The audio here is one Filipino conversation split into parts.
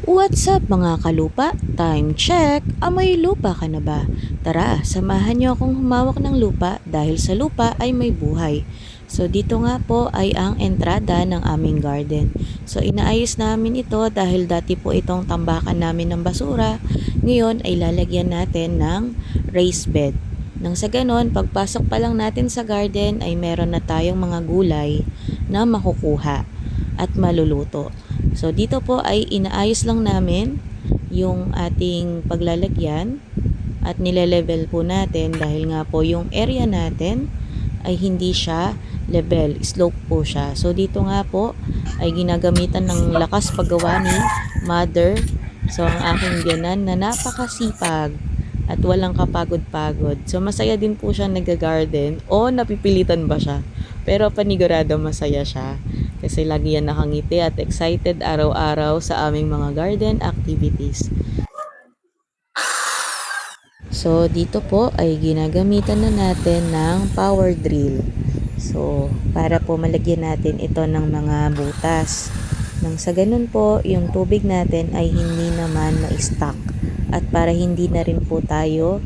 What's up mga kalupa? Time check! Amoy lupa ka na ba? Tara, samahan niyo akong humawak ng lupa dahil sa lupa ay may buhay. So dito nga po ay ang entrada ng aming garden. So inaayos namin ito dahil dati po itong tambakan namin ng basura. Ngayon ay lalagyan natin ng raised bed. Nang sa ganon, pagpasok pa lang natin sa garden ay meron na tayong mga gulay na makukuha at maluluto. So dito po ay inaayos lang namin yung ating paglalagyan at nile-level po natin dahil nga po yung area natin ay hindi siya level, slope po siya. So dito nga po ay ginagamitan ng lakas paggawa ni Mother. So ang aking biyanan na napakasipag at walang kapagod-pagod. So masaya din po siya nag-garden o napipilitan ba siya? Pero panigurado masaya siya kasi lagi yan nakangiti at excited araw-araw sa aming mga garden activities. So dito po ay ginagamitan na natin ng power drill. So para po malagyan natin ito ng mga butas. Nang sa ganun po yung tubig natin ay hindi naman ma-stuck. At para hindi na rin po tayo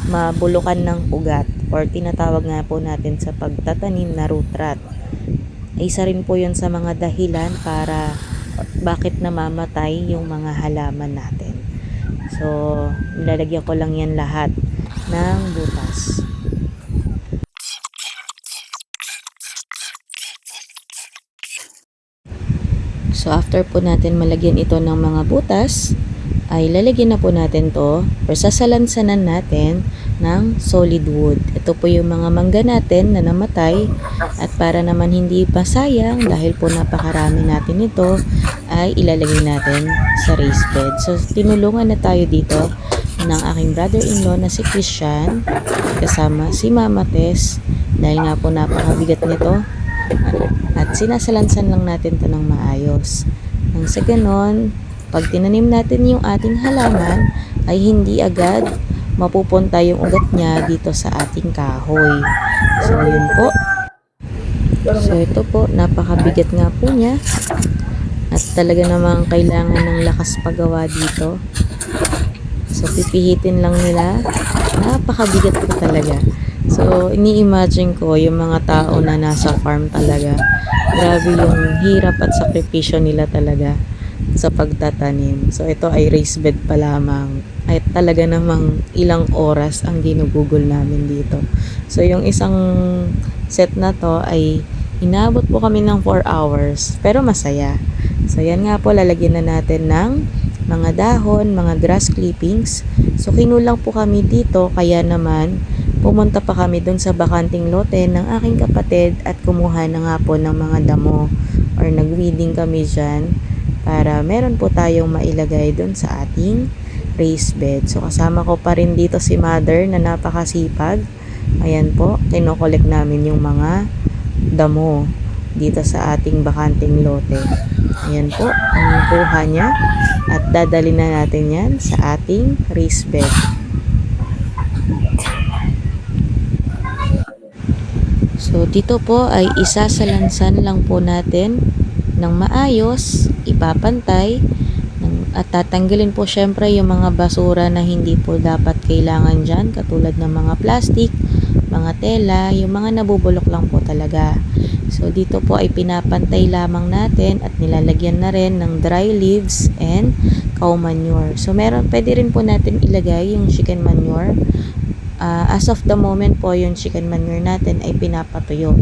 mabulukan ng ugat or tinatawag nga po natin sa pagtatanim na root rot. Isa rin po yun sa mga dahilan para bakit namamatay yung mga halaman natin. So, nilalagyan ko lang yan lahat ng butas. So, after po natin malagyan ito ng mga butas, ay lalagyan na po natin to or sasalansanan natin ng solid wood. Ito po yung mga mangga natin na namatay at para naman hindi pasayang dahil po napakarami natin ito ay ilalagay natin sa raised bed. So tinulungan na tayo dito ng aking brother-in-law na si Christian kasama si Mama Tess dahil nga po napakabigat nito at sinasalansan lang natin to ng maayos. Nang sa ganon, pag tinanim natin yung ating halaman ay hindi agad mapupunta yung ugat niya dito sa ating kahoy. So yun po. So ito po, napakabigat nga po niya at talaga namang kailangan ng lakas paggawa dito. So pipihitin lang nila, napakabigat po talaga. So ini-imagine ko yung mga tao na nasa farm talaga. Grabe yung hirap at sakripisyo nila talaga sa pagtatanim. So ito ay raised bed pa lamang. Ay talaga namang ilang oras ang ginugugol namin dito. So yung isang set na to ay inabot po kami ng 4 hours. Pero masaya. So yan nga po, lalagyan na natin ng mga dahon, mga grass clippings. So kinulang po kami dito kaya naman pumunta pa kami dun sa bakanting lote ng aking kapatid at kumuha na nga po ng mga damo or nag-weeding kami dyan para meron po tayong mailagay dun sa ating raised bed. So kasama ko pa rin dito si Mother na napakasipag. Ayan po, kinokolek namin yung mga damo dito sa ating bakanting lote. Ayan po, ang nakuha niya at dadali na natin yan sa ating raised bed. So dito po ay isasalansan lang po natin ng maayos, ipapantay at tatanggalin po syempre yung mga basura na hindi po dapat kailangan dyan katulad ng mga plastic, mga tela, yung mga nabubulok lang po talaga. So dito po ay pinapantay lamang natin at nilalagyan na rin ng dry leaves and cow manure. So pwede rin po natin ilagay yung chicken manure. As of the moment po yung chicken manure natin ay pinapatuyo.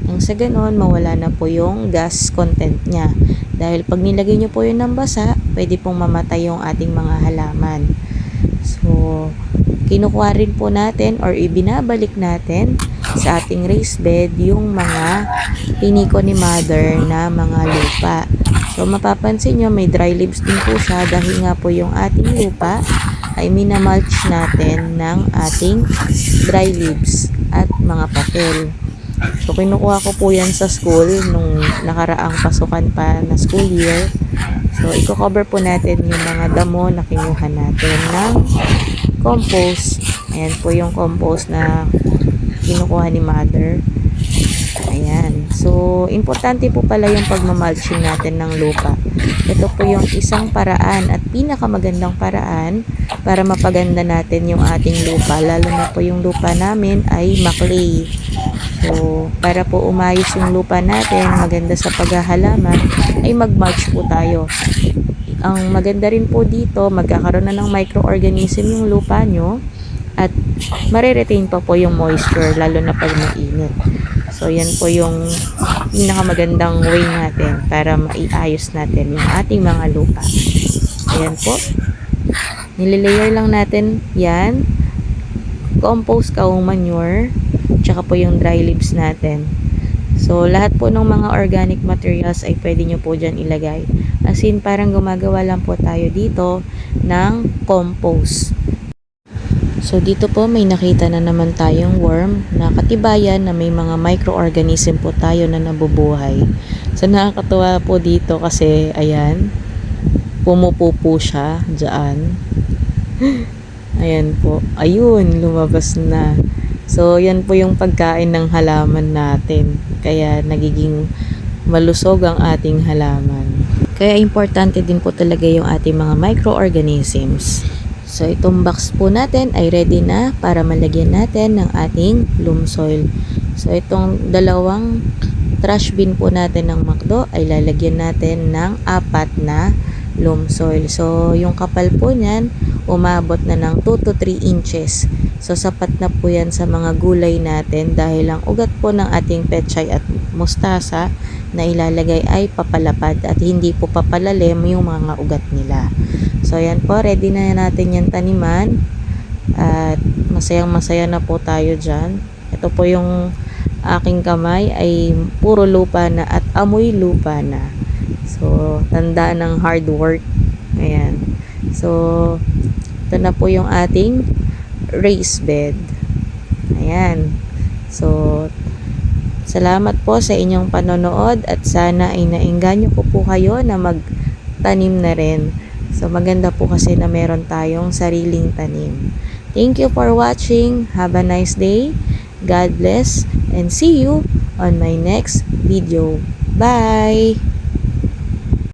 Nang sa ganon, mawala na po yung gas content niya. Dahil pag nilagay nyo po yun ng basa, pwede pong mamatay yung ating mga halaman. So, kinukuha rin po natin or ibinabalik natin sa ating raised bed yung mga piniko ni Mother na mga lupa. So, mapapansin nyo may dry leaves din po siya dahil nga po yung ating lupa ay minamulch natin ng ating dry leaves at mga papel. So, kinukuha ko po yan sa school nung nakaraang pasukan pa na school year. So, i-cover po natin yung mga damo na kinuha natin ng compost. Ayan po yung compost na kinukuha ni Mother. Ayan. So, importante po pala yung pagmamulching natin ng lupa. Ito po yung isang paraan at pinakamagandang paraan para mapaganda natin yung ating lupa. Lalo na po yung lupa namin ay maklay. So, para po umayos yung lupa natin, maganda sa paghahalaman, ay mag-mulch po tayo. Ang maganda rin po dito, magkakaroon na ng microorganism yung lupa nyo at mariretain pa po yung moisture, lalo na pag mainit. So, yan po yung pinakamagandang way natin para maiayos natin yung ating mga lupa. Ayan po. Nililayer lang natin yan. Compost, cow manure, tsaka po yung dry leaves natin. So, lahat po ng mga organic materials ay pwede nyo po dyan ilagay. As in, parang gumagawa lang po tayo dito ng compost. So, dito po may nakita na naman tayong worm na katibayan na may mga microorganism po tayo na nabubuhay. So, nakakatuwa po dito kasi, ayan, pumupupo siya dyan. Ayan po. Ayun, lumabas na. So, yan po yung pagkain ng halaman natin. Kaya, nagiging malusog ang ating halaman. Kaya, importante din po talaga yung ating mga microorganisms. So, itong box po natin ay ready na para malagyan natin ng ating loam soil. So, itong dalawang trash bin po natin ng McDo ay lalagyan natin ng 4 na loam soil. So, yung kapal po niyan, umabot na ng 2 to 3 inches. So, sapat na po yan sa mga gulay natin dahil ang ugat po ng ating pechay at mustasa na ilalagay ay papalapad at hindi po papalalim yung mga ugat nila. So, ayan po, ready na natin yan taniman at masayang masaya na po tayo dyan. Ito po yung aking kamay ay puro lupa na at amoy lupa na. So, tanda ng hard work. Ayan. So, ito na po yung ating raised bed. Ayan. So, salamat po sa inyong panonood at sana ay naengganyo ko po kayo na magtanim na rin. So, maganda po kasi na meron tayong sariling tanim. Thank you for watching. Have a nice day. God bless and see you on my next video. Bye!